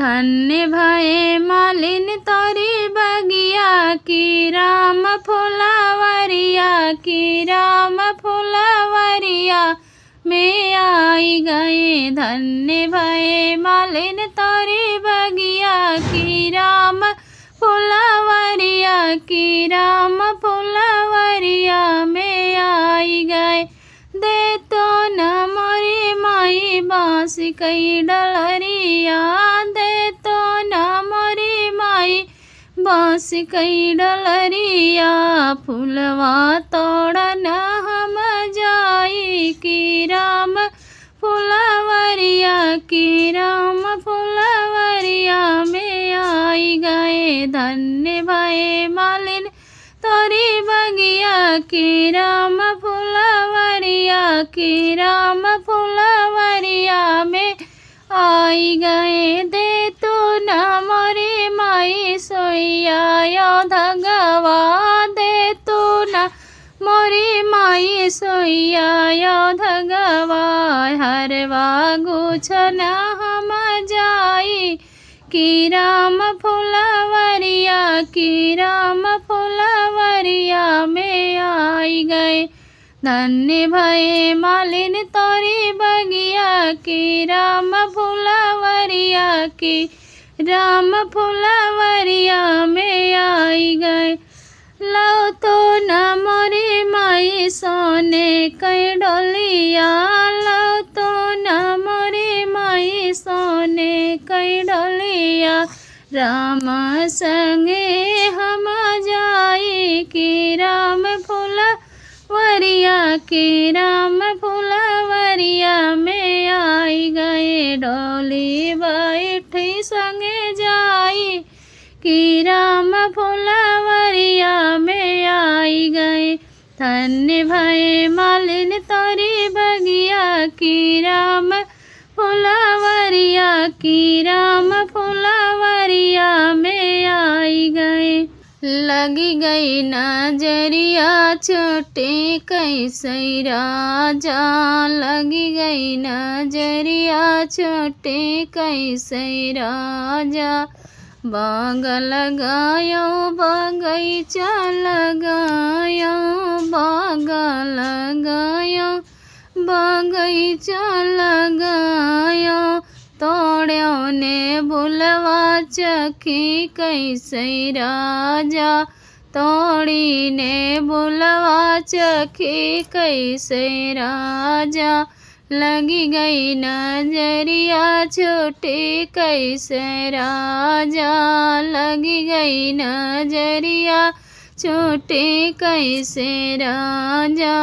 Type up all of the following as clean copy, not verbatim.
धन्य भये मालिन तोरी बगिया की राम फुलवरिया की राम फुलवरिया में आई गए। धन्य भये मालिन तोरी बगिया की राम फुलवरिया की राम फुलवरिया में आई गए। दे तो न मोरी माई बाँस कई डलरिया, दे तो न मोरी माई बाँस कई डलरिया। फुलवा तोड़न हम जाई की राम फुलवरिया की राम फुलवरिया में आई गए। धन्य भये मालिन तोरी बगिया की राम फुलवरिया की राम फुलवरिया में आई गए। दे तू न मोरी माई सोइया धगवा, दे तू न मोरी माई सोइया धगवा। हरवा गुछन हम जाई की राम फुलवरिया की राम फुलवरिया में आई गए। धन्य भये मालिन तोरी बगिया की राम फुलवरिया की राम फुलवरिया में आई गए। लो तो न मोरी माई सोने कई डोलिया, लो तो न मोरी माई सोने कई डोलिया। राम संगे हम जाई की राम फुलवरिया की राम फुलवरिया में आई गए। डोली बैठी संगे जाई की राम फुलवरिया में आई गए। धन्य भये मालिन तोरी बगिया की राम फुलवरिया की राम फुलवरिया में आई गए। लगी गई नजरिया छोटे कैसे राजा, लगी गई नजरिया छोटे कैसे राजा। बाग लगायो बगीचा लगायो, बाग लगायो बगीचा लगायो। तोड़्यो ने बुलवा चखी कैसे राजा, तोड़ी ने बुलवा चखी कैसे राजा। लगी गई नजरिया छोटी कैसे राजा, लगी गई नजरिया छोटी कैसे राजा।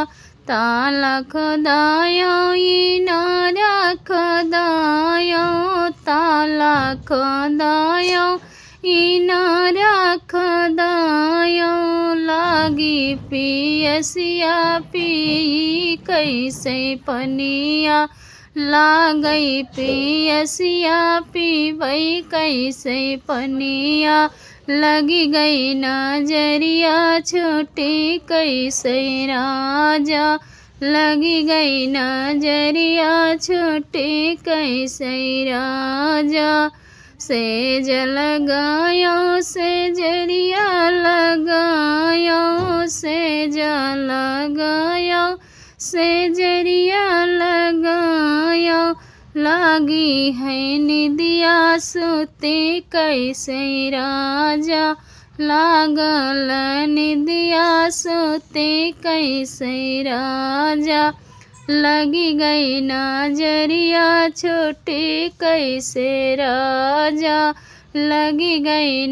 ताला खदायो इनारा खदायो, ताला खदायो इनारा खदायो। लागी पियसिया पी कैसे पनिया, लागई पियसिया पीबई कैसे पनिया। लगी गई नजरिया छोटी कैसे राजा, लगी गई नजरिया छोटी कैसे राजा। सेज लगायो सेजरिया लगायो, सेज लगायो सेजरिया लगायो। लागी है निदिया सुते कैसे राजा, लागल निदिया सोते कैसे राजा। लगी गई नजरिया छोटी कैसे राजा, लगी गई